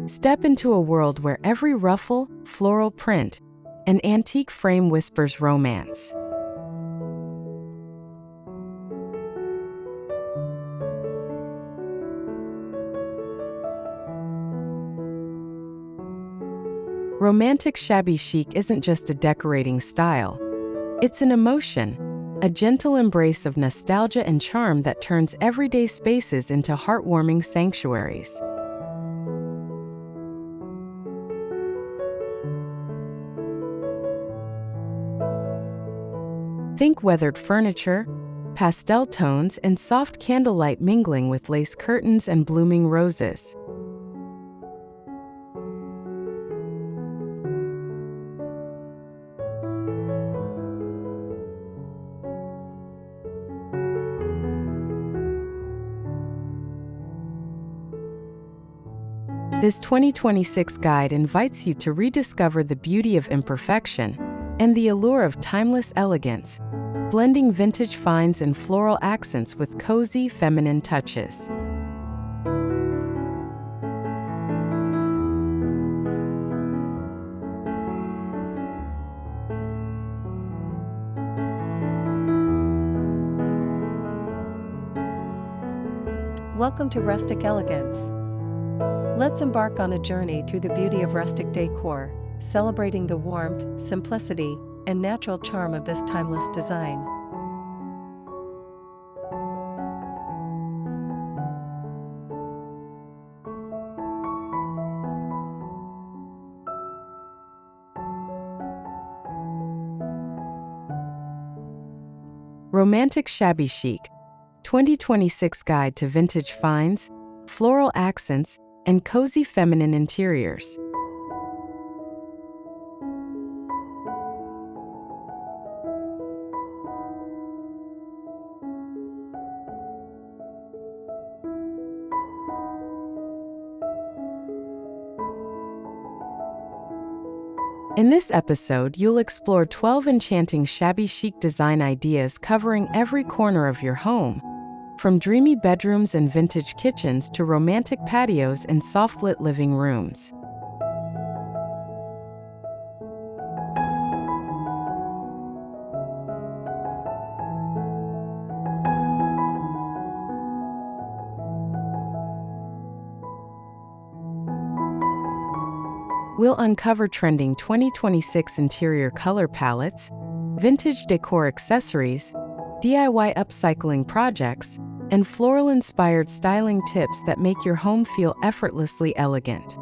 Step into a world where every ruffle, floral print, and antique frame whispers romance. Romantic Shabby Chic isn't just a decorating style. It's an emotion, a gentle embrace of nostalgia and charm that turns everyday spaces into heartwarming sanctuaries. Think weathered furniture, pastel tones, and soft candlelight mingling with lace curtains and blooming roses. This 2026 guide invites you to rediscover the beauty of imperfection and the allure of timeless elegance, blending vintage finds and floral accents with cozy, feminine touches. Welcome to Rustic Elegance. Let's embark on a journey through the beauty of rustic decor, celebrating the warmth, simplicity, and natural charm of this timeless design. Romantic Shabby Chic, 2026 Guide to Vintage Finds, Floral Accents, and Cozy Feminine Interiors. In this episode, you'll explore 12 enchanting shabby chic design ideas covering every corner of your home, from dreamy bedrooms and vintage kitchens to romantic patios and soft-lit living rooms. We'll uncover trending 2026 interior color palettes, vintage decor accessories, DIY upcycling projects, and floral-inspired styling tips that make your home feel effortlessly elegant.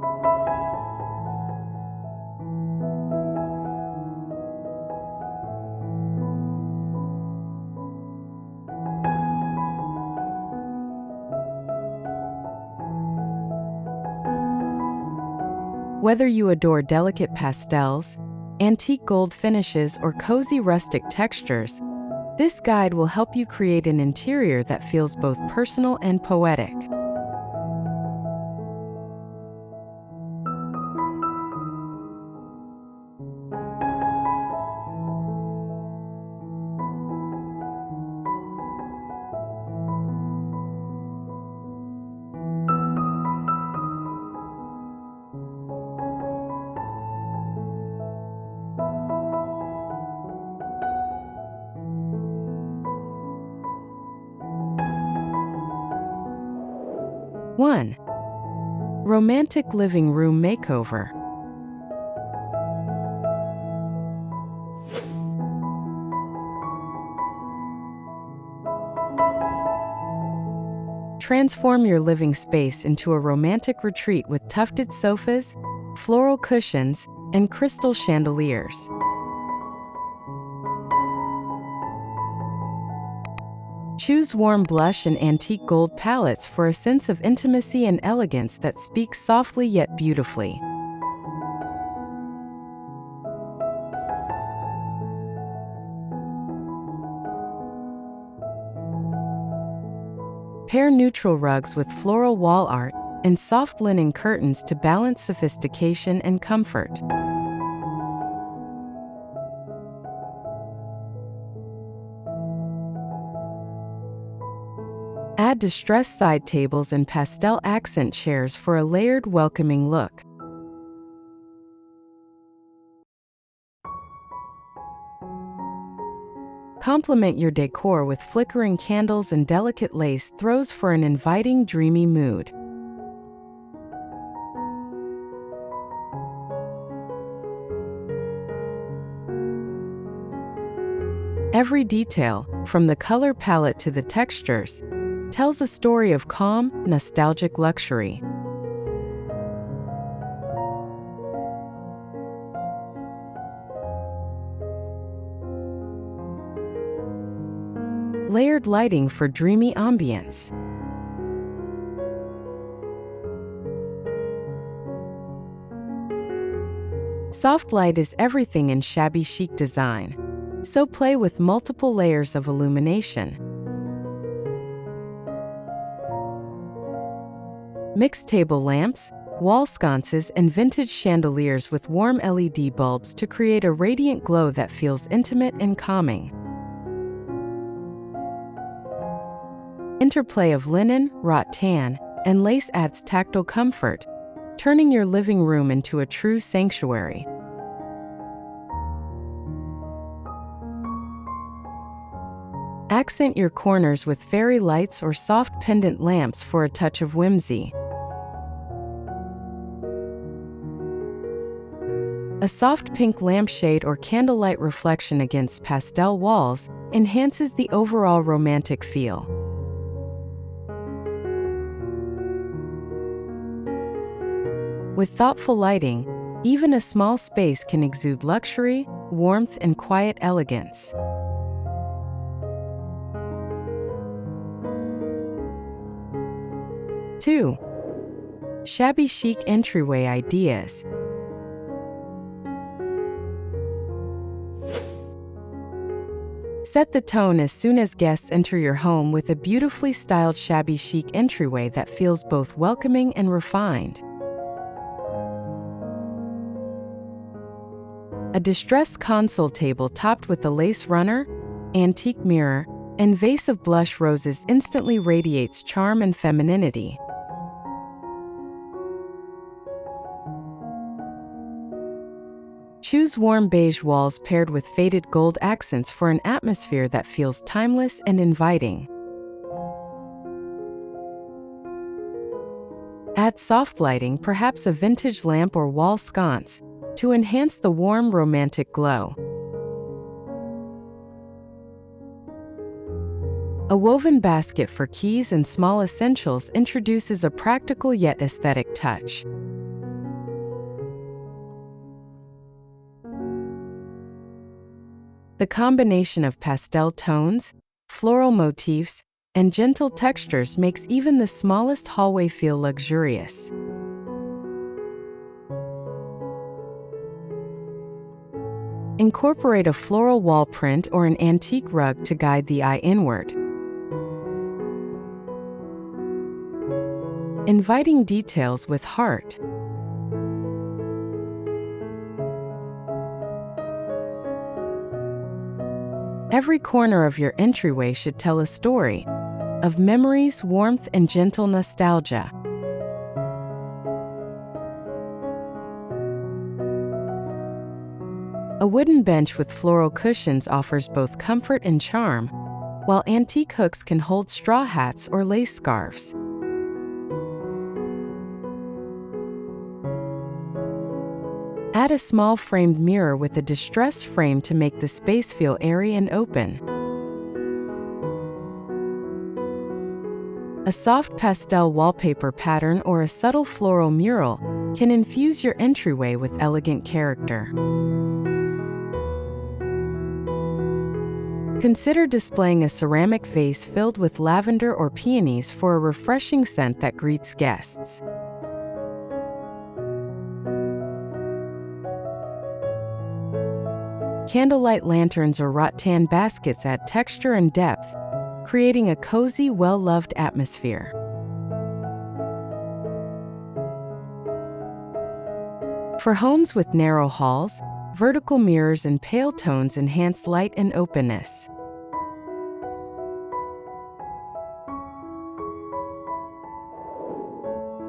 Whether you adore delicate pastels, antique gold finishes, or cozy rustic textures, this guide will help you create an interior that feels both personal and poetic. One, Romantic Living Room Makeover. Transform your living space into a romantic retreat with tufted sofas, floral cushions, and crystal chandeliers. Choose warm blush and antique gold palettes for a sense of intimacy and elegance that speaks softly yet beautifully. Pair neutral rugs with floral wall art and soft linen curtains to balance sophistication and comfort. Add distressed side tables and pastel accent chairs for a layered, welcoming look. Complement your decor with flickering candles and delicate lace throws for an inviting, dreamy mood. Every detail, from the color palette to the textures, tells a story of calm, nostalgic luxury. Layered lighting for dreamy ambience. Soft light is everything in shabby chic design, so play with multiple layers of illumination. Mix table lamps, wall sconces, and vintage chandeliers with warm LED bulbs to create a radiant glow that feels intimate and calming. Interplay of linen, wrought tan, and lace adds tactile comfort, turning your living room into a true sanctuary. Accent your corners with fairy lights or soft pendant lamps for a touch of whimsy. A soft pink lampshade or candlelight reflection against pastel walls enhances the overall romantic feel. With thoughtful lighting, even a small space can exude luxury, warmth, and quiet elegance. Two, shabby chic entryway ideas. Set the tone as soon as guests enter your home with a beautifully styled shabby chic entryway that feels both welcoming and refined. A distressed console table topped with a lace runner, antique mirror, and vase of blush roses instantly radiates charm and femininity. Choose warm beige walls paired with faded gold accents for an atmosphere that feels timeless and inviting. Add soft lighting, perhaps a vintage lamp or wall sconce, to enhance the warm, romantic glow. A woven basket for keys and small essentials introduces a practical yet aesthetic touch. The combination of pastel tones, floral motifs, and gentle textures makes even the smallest hallway feel luxurious. Incorporate a floral wall print or an antique rug to guide the eye inward. Inviting details with heart. Every corner of your entryway should tell a story of memories, warmth, and gentle nostalgia. A wooden bench with floral cushions offers both comfort and charm, while antique hooks can hold straw hats or lace scarves. Add a small framed mirror with a distressed frame to make the space feel airy and open. A soft pastel wallpaper pattern or a subtle floral mural can infuse your entryway with elegant character. Consider displaying a ceramic vase filled with lavender or peonies for a refreshing scent that greets guests. Candlelight lanterns or rattan baskets add texture and depth, creating a cozy, well-loved atmosphere. For homes with narrow halls, vertical mirrors and pale tones enhance light and openness.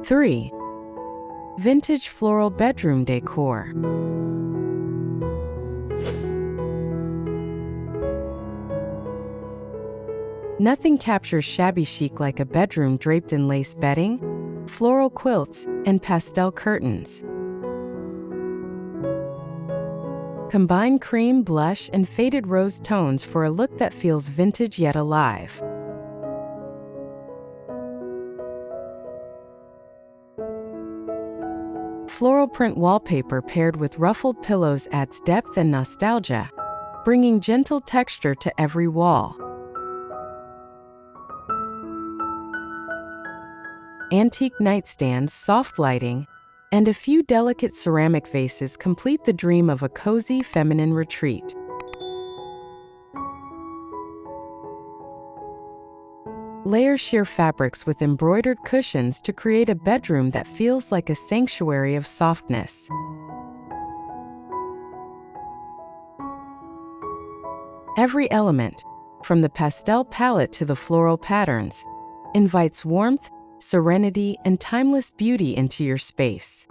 3. Vintage floral bedroom decor. Nothing captures shabby chic like a bedroom draped in lace bedding, floral quilts, and pastel curtains. Combine cream, blush, and faded rose tones for a look that feels vintage yet alive. Floral print wallpaper paired with ruffled pillows adds depth and nostalgia, bringing gentle texture to every wall. Antique nightstands, soft lighting, and a few delicate ceramic vases complete the dream of a cozy feminine retreat. Layer sheer fabrics with embroidered cushions to create a bedroom that feels like a sanctuary of softness. Every element, from the pastel palette to the floral patterns, invites warmth, serenity, and timeless beauty into your space.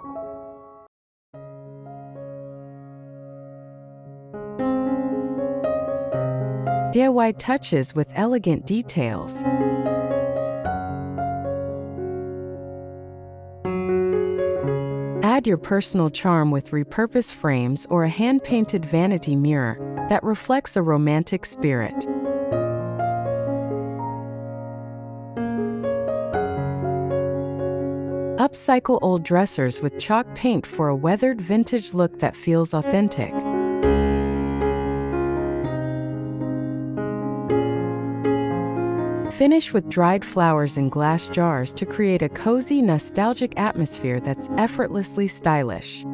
DIY touches with elegant details. Add your personal charm with repurposed frames or a hand-painted vanity mirror that reflects a romantic spirit. Upcycle old dressers with chalk paint for a weathered vintage look that feels authentic. Finish with dried flowers in glass jars to create a cozy, nostalgic atmosphere that's effortlessly stylish.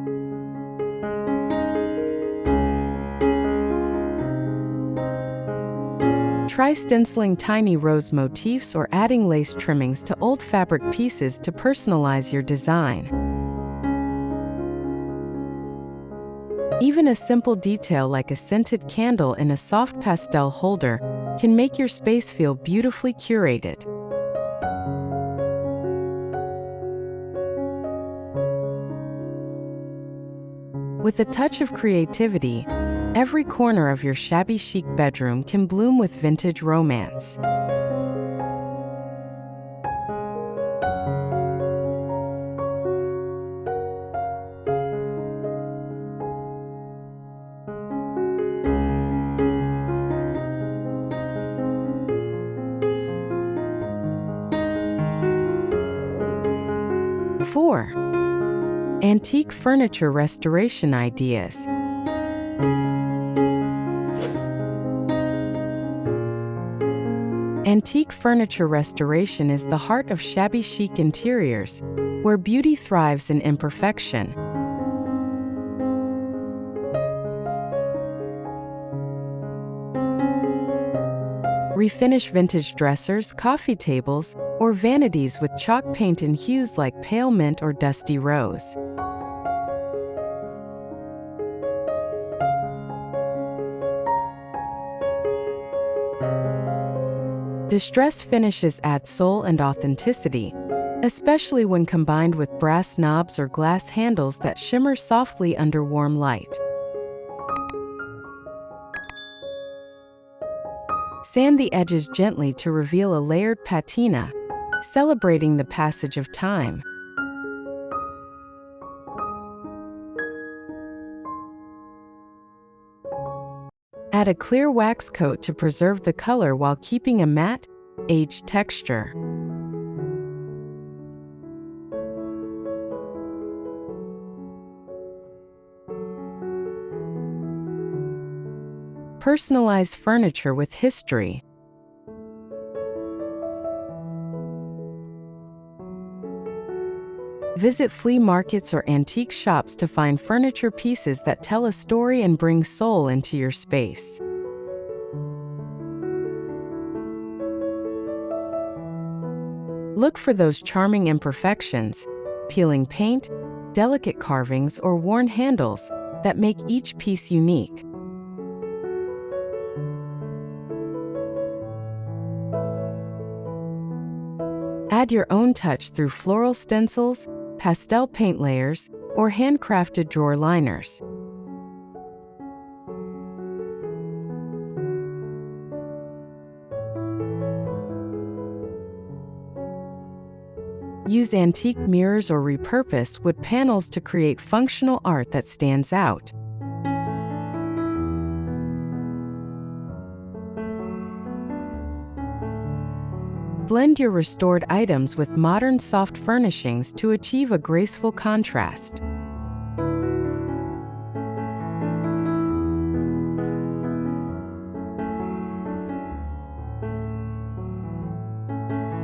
Try stenciling tiny rose motifs or adding lace trimmings to old fabric pieces to personalize your design. Even a simple detail like a scented candle in a soft pastel holder can make your space feel beautifully curated. With a touch of creativity, every corner of your shabby chic bedroom can bloom with vintage romance. Four. Antique furniture restoration ideas. Antique furniture restoration is the heart of shabby chic interiors, where beauty thrives in imperfection. Refinish vintage dressers, coffee tables, or vanities with chalk paint in hues like pale mint or dusty rose. Distressed finishes add soul and authenticity, especially when combined with brass knobs or glass handles that shimmer softly under warm light. Sand the edges gently to reveal a layered patina, celebrating the passage of time. Add a clear wax coat to preserve the color while keeping a matte, aged texture. Personalize furniture with history. Visit flea markets or antique shops to find furniture pieces that tell a story and bring soul into your space. Look for those charming imperfections, peeling paint, delicate carvings, or worn handles that make each piece unique. Add your own touch through floral stencils, pastel paint layers, or handcrafted drawer liners. Use antique mirrors or repurposed wood panels to create functional art that stands out. Blend your restored items with modern soft furnishings to achieve a graceful contrast.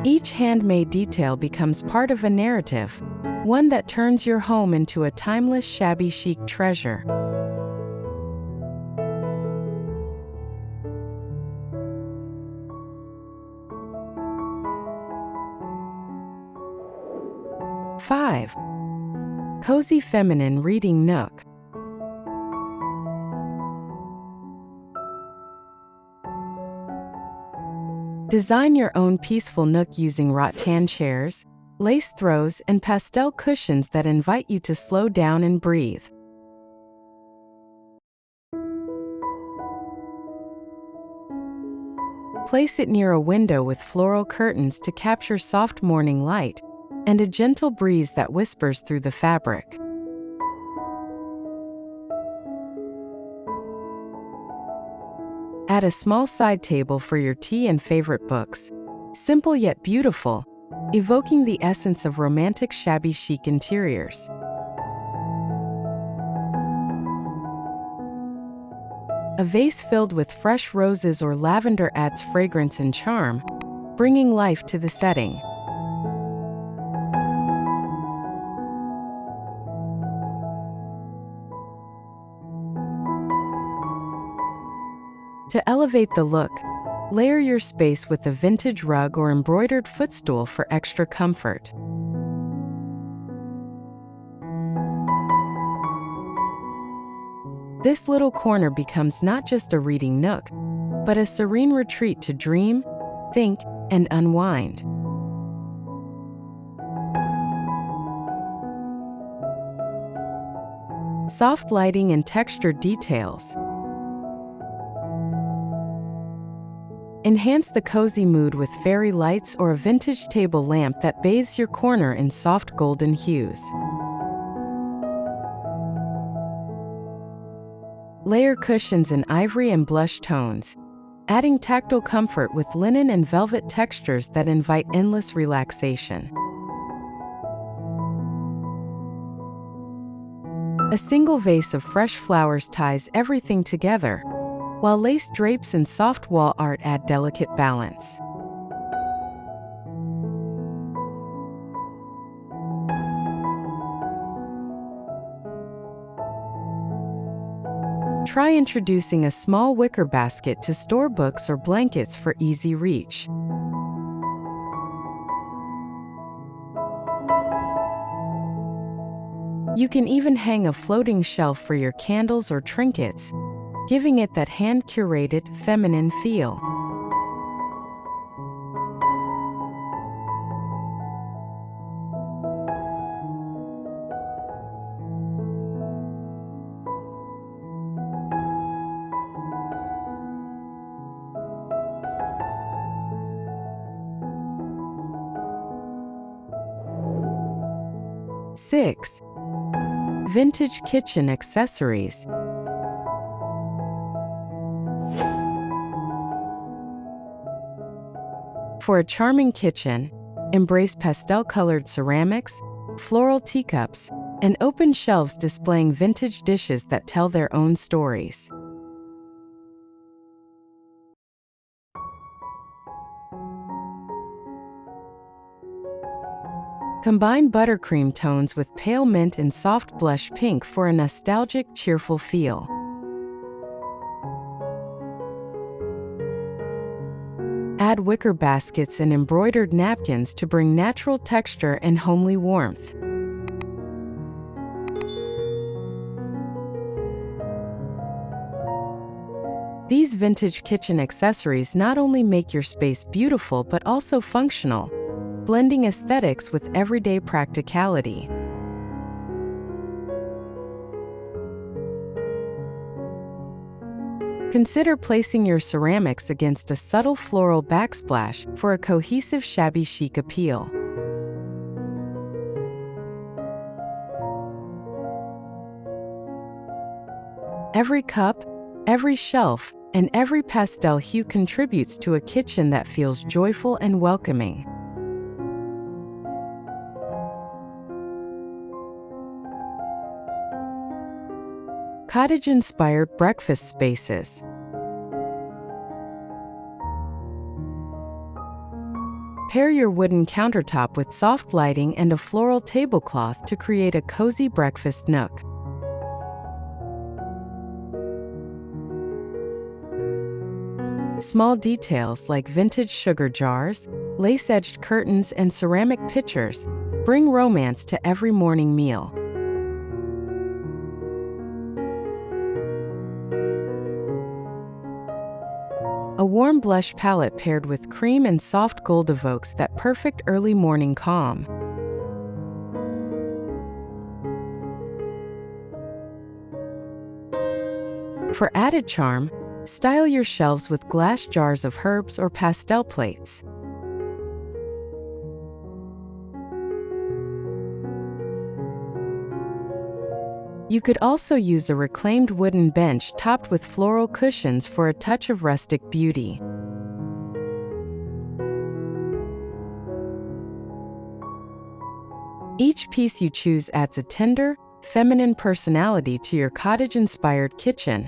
Each handmade detail becomes part of a narrative, one that turns your home into a timeless shabby chic treasure. Five. Cozy feminine reading nook. Design your own peaceful nook using rattan chairs, lace throws, and pastel cushions that invite you to slow down and breathe. Place it near a window with floral curtains to capture soft morning light and a gentle breeze that whispers through the fabric. Add a small side table for your tea and favorite books. Simple yet beautiful, evoking the essence of romantic shabby chic interiors. A vase filled with fresh roses or lavender adds fragrance and charm, bringing life to the setting. To elevate the look, layer your space with a vintage rug or embroidered footstool for extra comfort. This little corner becomes not just a reading nook, but a serene retreat to dream, think, and unwind. Soft lighting and textured details enhance the cozy mood with fairy lights or a vintage table lamp that bathes your corner in soft golden hues. Layer cushions in ivory and blush tones, adding tactile comfort with linen and velvet textures that invite endless relaxation. A single vase of fresh flowers ties everything together, while lace drapes and soft wall art add delicate balance. Try introducing a small wicker basket to store books or blankets for easy reach. You can even hang a floating shelf for your candles or trinkets, giving it that hand-curated, feminine feel. Six. Vintage kitchen accessories. For a charming kitchen, embrace pastel-colored ceramics, floral teacups, and open shelves displaying vintage dishes that tell their own stories. Combine buttercream tones with pale mint and soft blush pink for a nostalgic, cheerful feel. Add wicker baskets and embroidered napkins to bring natural texture and homely warmth. These vintage kitchen accessories not only make your space beautiful but also functional, blending aesthetics with everyday practicality. Consider placing your ceramics against a subtle floral backsplash for a cohesive shabby chic appeal. Every cup, every shelf, and every pastel hue contributes to a kitchen that feels joyful and welcoming. Cottage-inspired breakfast spaces. Pair your wooden countertop with soft lighting and a floral tablecloth to create a cozy breakfast nook. Small details like vintage sugar jars, lace-edged curtains, and ceramic pitchers bring romance to every morning meal. A warm blush palette paired with cream and soft gold evokes that perfect early morning calm. For added charm, style your shelves with glass jars of herbs or pastel plates. You could also use a reclaimed wooden bench topped with floral cushions for a touch of rustic beauty. Each piece you choose adds a tender, feminine personality to your cottage-inspired kitchen,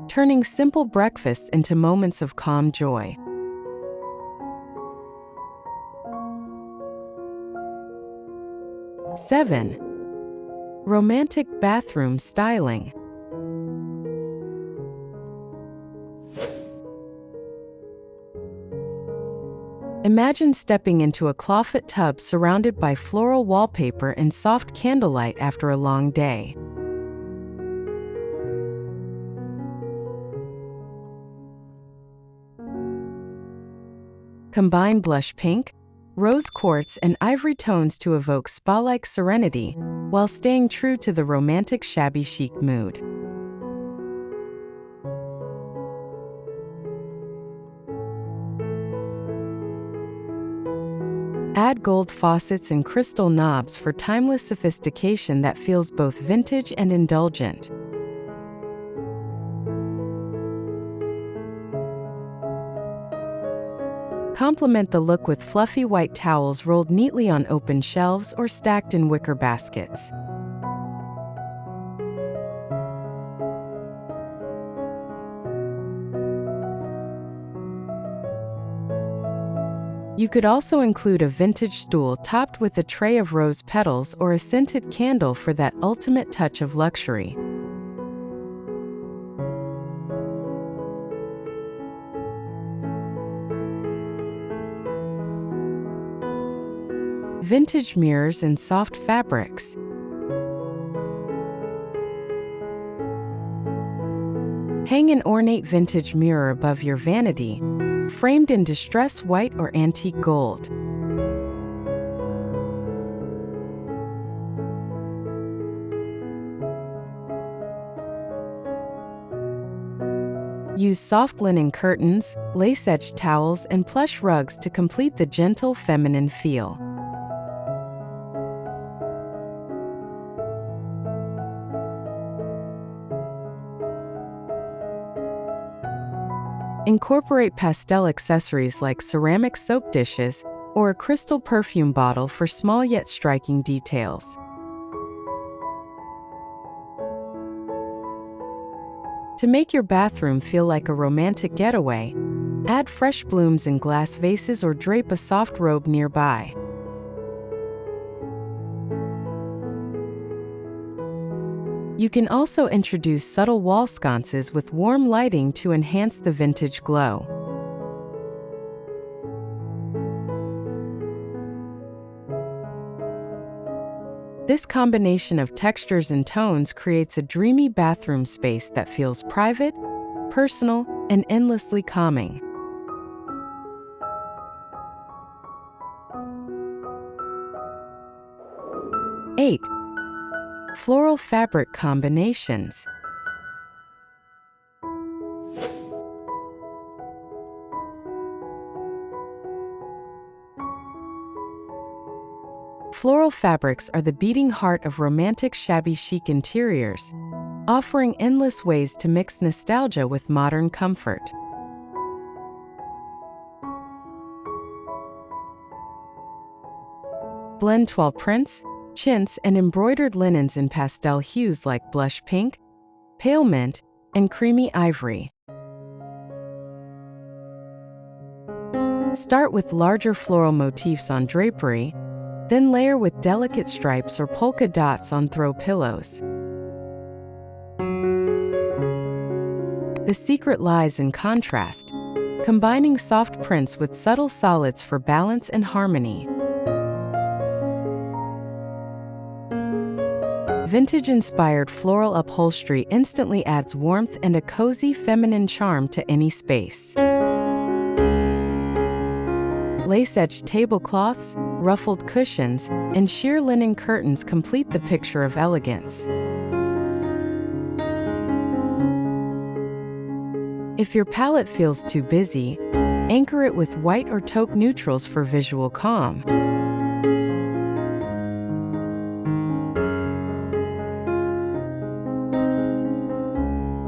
turning simple breakfasts into moments of calm joy. Seven. Romantic bathroom styling. Imagine stepping into a clawfoot tub surrounded by floral wallpaper and soft candlelight after a long day. Combine blush pink, rose quartz, and ivory tones to evoke spa-like serenity while staying true to the romantic shabby chic mood. Add gold faucets and crystal knobs for timeless sophistication that feels both vintage and indulgent. Complement the look with fluffy white towels rolled neatly on open shelves or stacked in wicker baskets. You could also include a vintage stool topped with a tray of rose petals or a scented candle for that ultimate touch of luxury. Vintage mirrors and soft fabrics. Hang an ornate vintage mirror above your vanity, framed in distressed white or antique gold. Use soft linen curtains, lace-edged towels, and plush rugs to complete the gentle feminine feel. Incorporate pastel accessories like ceramic soap dishes or a crystal perfume bottle for small yet striking details. To make your bathroom feel like a romantic getaway, add fresh blooms in glass vases or drape a soft robe nearby. You can also introduce subtle wall sconces with warm lighting to enhance the vintage glow. This combination of textures and tones creates a dreamy bathroom space that feels private, personal, and endlessly calming. 8. Floral fabric combinations. Floral fabrics are the beating heart of romantic shabby chic interiors, offering endless ways to mix nostalgia with modern comfort. Blend 12 prints, chintz, and embroidered linens in pastel hues like blush pink, pale mint, and creamy ivory. Start with larger floral motifs on drapery, then layer with delicate stripes or polka dots on throw pillows. The secret lies in contrast, combining soft prints with subtle solids for balance and harmony. Vintage-inspired floral upholstery instantly adds warmth and a cozy feminine charm to any space. Lace-edged tablecloths, ruffled cushions, and sheer linen curtains complete the picture of elegance. If your palette feels too busy, anchor it with white or taupe neutrals for visual calm.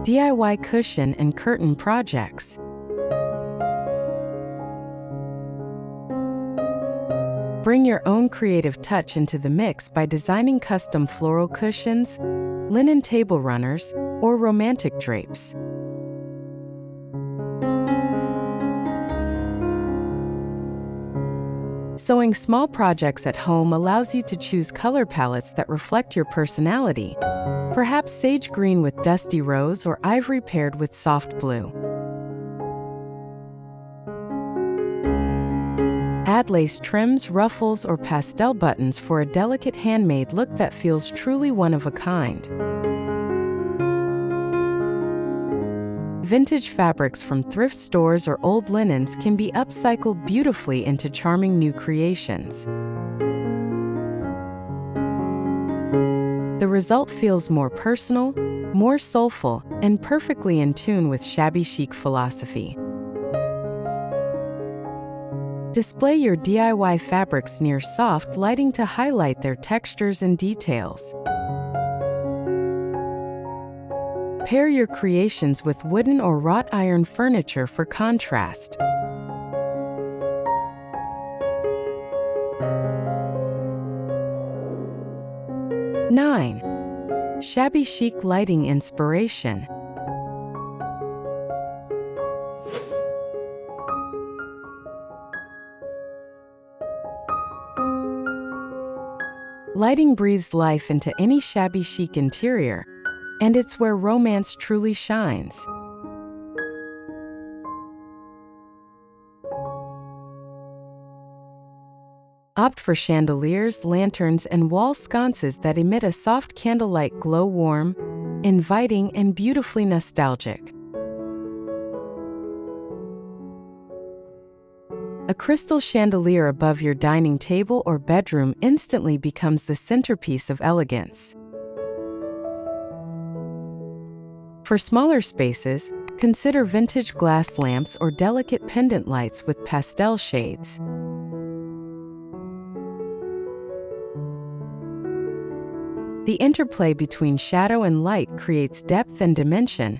DIY cushion and curtain projects. Bring your own creative touch into the mix by designing custom floral cushions, linen table runners, or romantic drapes. Sewing small projects at home allows you to choose color palettes that reflect your personality, perhaps sage green with dusty rose or ivory paired with soft blue. Add lace trims, ruffles, or pastel buttons for a delicate handmade look that feels truly one of a kind. Vintage fabrics from thrift stores or old linens can be upcycled beautifully into charming new creations. The result feels more personal, more soulful, and perfectly in tune with shabby chic philosophy. Display your DIY fabrics near soft lighting to highlight their textures and details. Pair your creations with wooden or wrought iron furniture for contrast. Nine. Shabby chic lighting inspiration. Lighting breathes life into any shabby chic interior, and it's where romance truly shines. Opt for chandeliers, lanterns, and wall sconces that emit a soft candlelight glow, warm, inviting, and beautifully nostalgic. A crystal chandelier above your dining table or bedroom instantly becomes the centerpiece of elegance. For smaller spaces, consider vintage glass lamps or delicate pendant lights with pastel shades. The interplay between shadow and light creates depth and dimension,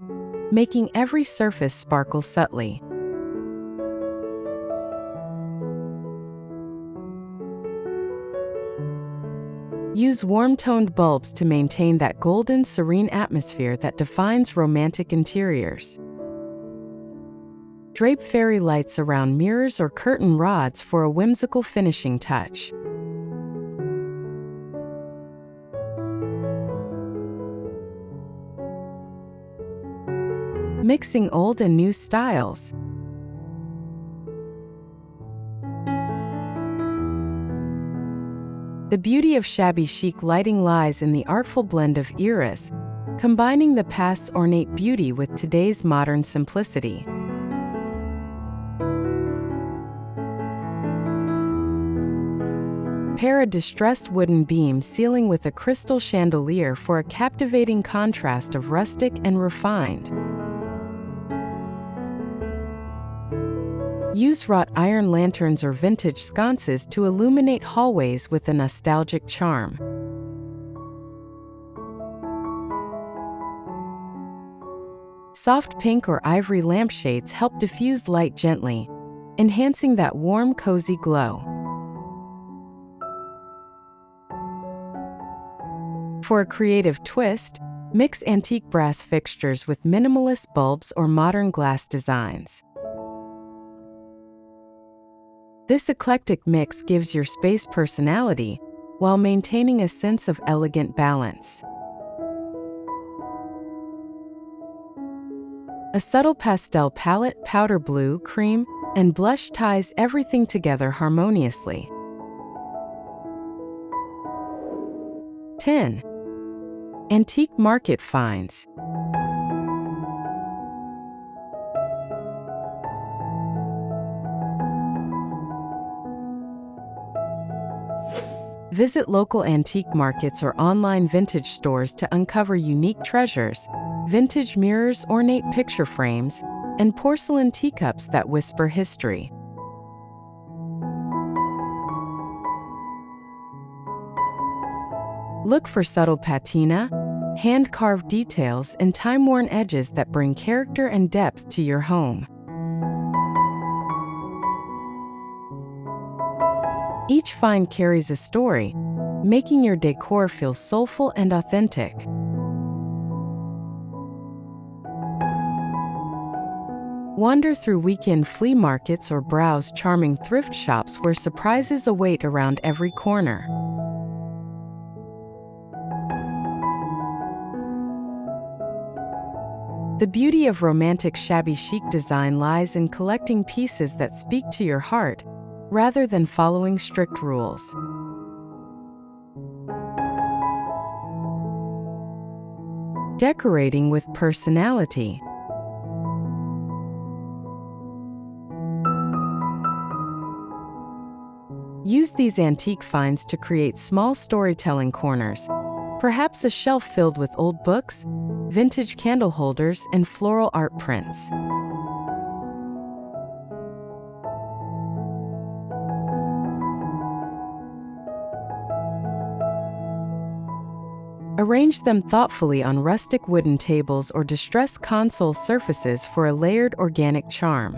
making every surface sparkle subtly. Use warm-toned bulbs to maintain that golden, serene atmosphere that defines romantic interiors. Drape fairy lights around mirrors or curtain rods for a whimsical finishing touch. Mixing old and new styles. The beauty of shabby chic lighting lies in the artful blend of eras, combining the past's ornate beauty with today's modern simplicity. Pair a distressed wooden beam ceiling with a crystal chandelier for a captivating contrast of rustic and refined. Use wrought iron lanterns or vintage sconces to illuminate hallways with a nostalgic charm. Soft pink or ivory lampshades help diffuse light gently, enhancing that warm, cozy glow. For a creative twist, mix antique brass fixtures with minimalist bulbs or modern glass designs. This eclectic mix gives your space personality while maintaining a sense of elegant balance. A subtle pastel palette, powder blue, cream, and blush ties everything together harmoniously. 10. Antique market finds. Visit local antique markets or online vintage stores to uncover unique treasures, vintage mirrors, ornate picture frames, and porcelain teacups that whisper history. Look for subtle patina, hand-carved details, and time-worn edges that bring character and depth to your home. Each find carries a story, making your decor feel soulful and authentic. Wander through weekend flea markets or browse charming thrift shops where surprises await around every corner. The beauty of romantic shabby chic design lies in collecting pieces that speak to your heart, rather than following strict rules. Decorating with personality. Use these antique finds to create small storytelling corners, perhaps a shelf filled with old books, vintage candle holders, and floral art prints. Arrange them thoughtfully on rustic wooden tables or distressed console surfaces for a layered organic charm.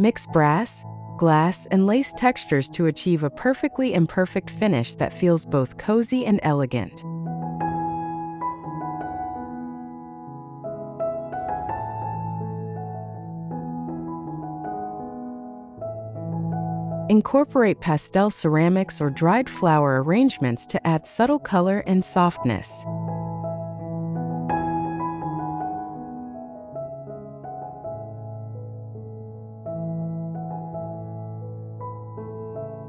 Mix brass, glass, and lace textures to achieve a perfectly imperfect finish that feels both cozy and elegant. Incorporate pastel ceramics or dried flower arrangements to add subtle color and softness.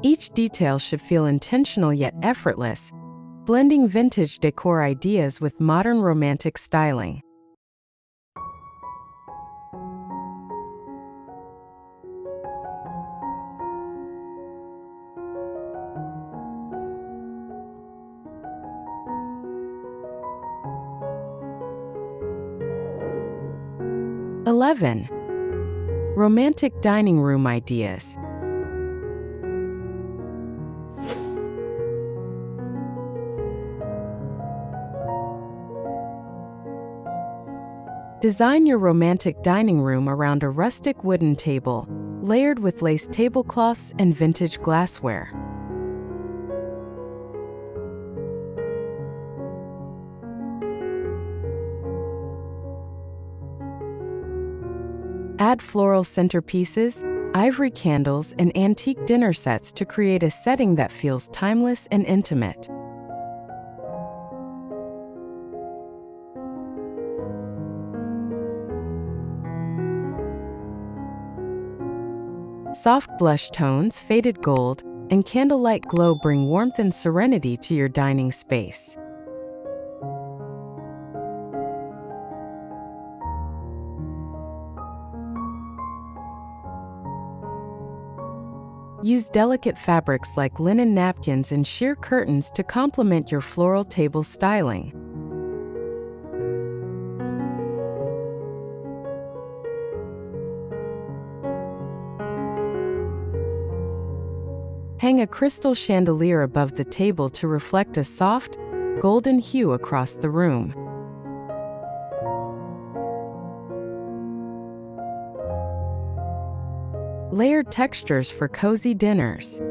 Each detail should feel intentional yet effortless, blending vintage decor ideas with modern romantic styling. (11) Romantic dining room ideas. Design your romantic dining room around a rustic wooden table, layered with lace tablecloths and vintage glassware. Add floral centerpieces, ivory candles, and antique dinner sets to create a setting that feels timeless and intimate. Soft blush tones, faded gold, and candlelight glow bring warmth and serenity to your dining space. Use delicate fabrics like linen napkins and sheer curtains to complement your floral table styling. Hang a crystal chandelier above the table to reflect a soft, golden hue across the room. Layered textures for cozy dinners.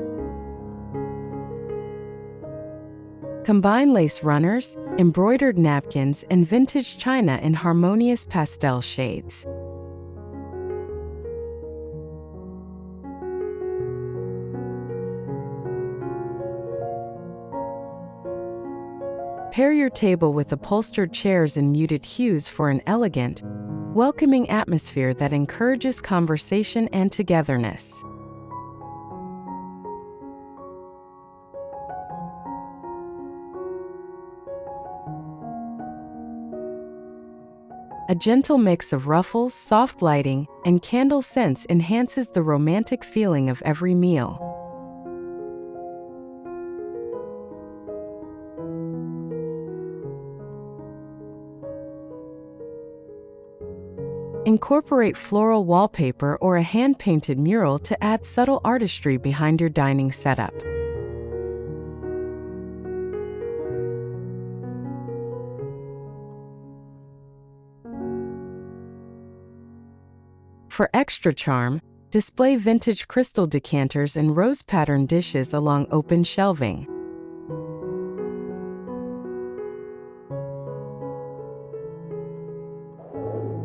Combine lace runners, embroidered napkins, and vintage china in harmonious pastel shades. Pair your table with upholstered chairs in muted hues for an elegant, welcoming atmosphere that encourages conversation and togetherness. A gentle mix of ruffles, soft lighting, and candle scents enhances the romantic feeling of every meal. Incorporate floral wallpaper or a hand-painted mural to add subtle artistry behind your dining setup. For extra charm, display vintage crystal decanters and rose-patterned dishes along open shelving.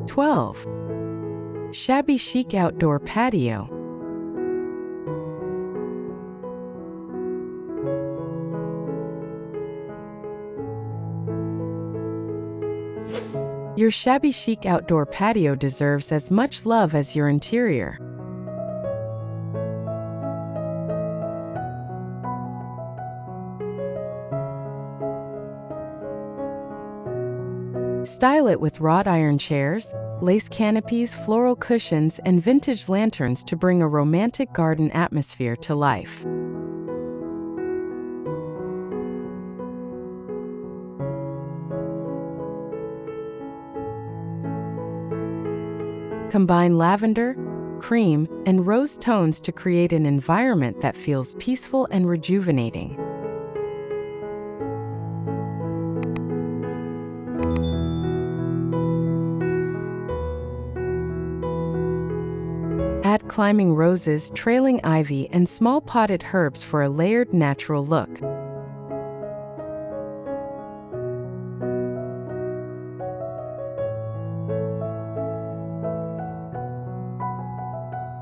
(12) Shabby chic outdoor patio. Your shabby chic outdoor patio deserves as much love as your interior. Style it with wrought iron chairs, lace canopies, floral cushions, and vintage lanterns to bring a romantic garden atmosphere to life. Combine lavender, cream, and rose tones to create an environment that feels peaceful and rejuvenating. Add climbing roses, trailing ivy, and small potted herbs for a layered, natural look.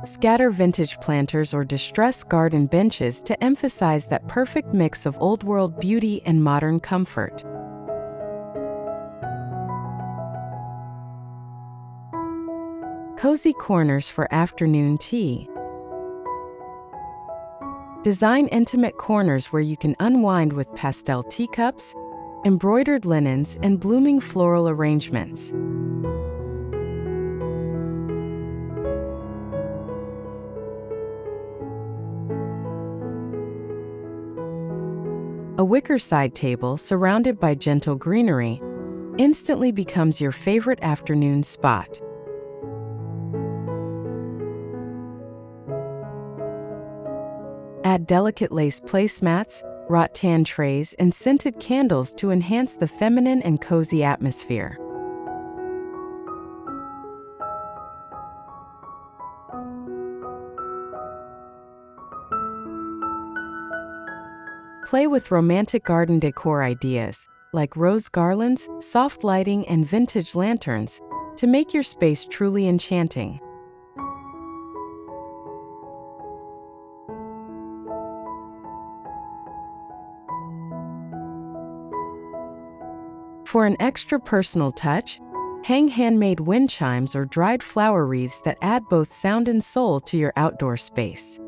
Scatter vintage planters or distressed garden benches to emphasize that perfect mix of old-world beauty and modern comfort. Cozy corners for afternoon tea. Design intimate corners where you can unwind with pastel teacups, embroidered linens, and blooming floral arrangements. A wicker side table surrounded by gentle greenery instantly becomes your favorite afternoon spot. Add delicate lace placemats, rattan trays, and scented candles to enhance the feminine and cozy atmosphere. Play with romantic garden decor ideas, like rose garlands, soft lighting, and vintage lanterns, to make your space truly enchanting. For an extra personal touch, hang handmade wind chimes or dried flower wreaths that add both sound and soul to your outdoor space.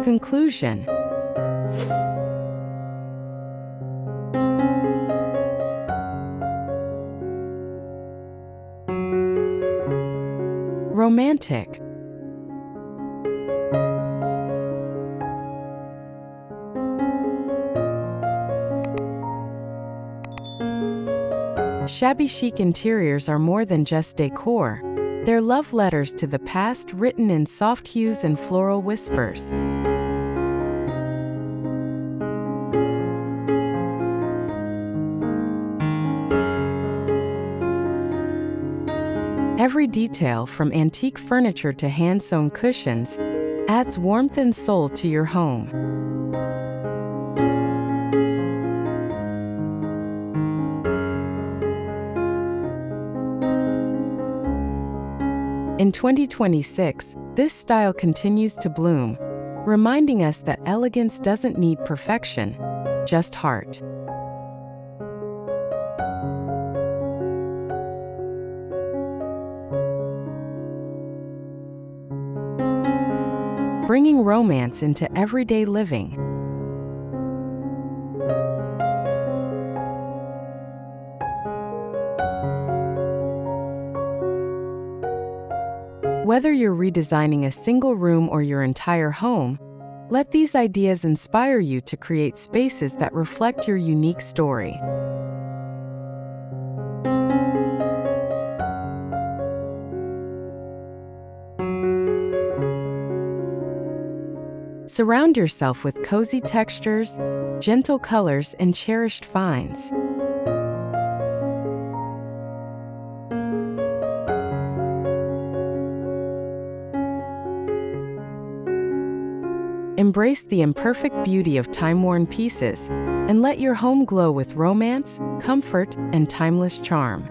Conclusion. Romantic. Shabby chic interiors are more than just decor. They're love letters to the past written in soft hues and floral whispers. Every detail, from antique furniture to hand-sewn cushions, adds warmth and soul to your home. In 2026, this style continues to bloom, reminding us that elegance doesn't need perfection, just heart. Bringing romance into everyday living. Whether you're redesigning a single room or your entire home, let these ideas inspire you to create spaces that reflect your unique story. Surround yourself with cozy textures, gentle colors, and cherished finds. Embrace the imperfect beauty of time-worn pieces and let your home glow with romance, comfort, and timeless charm.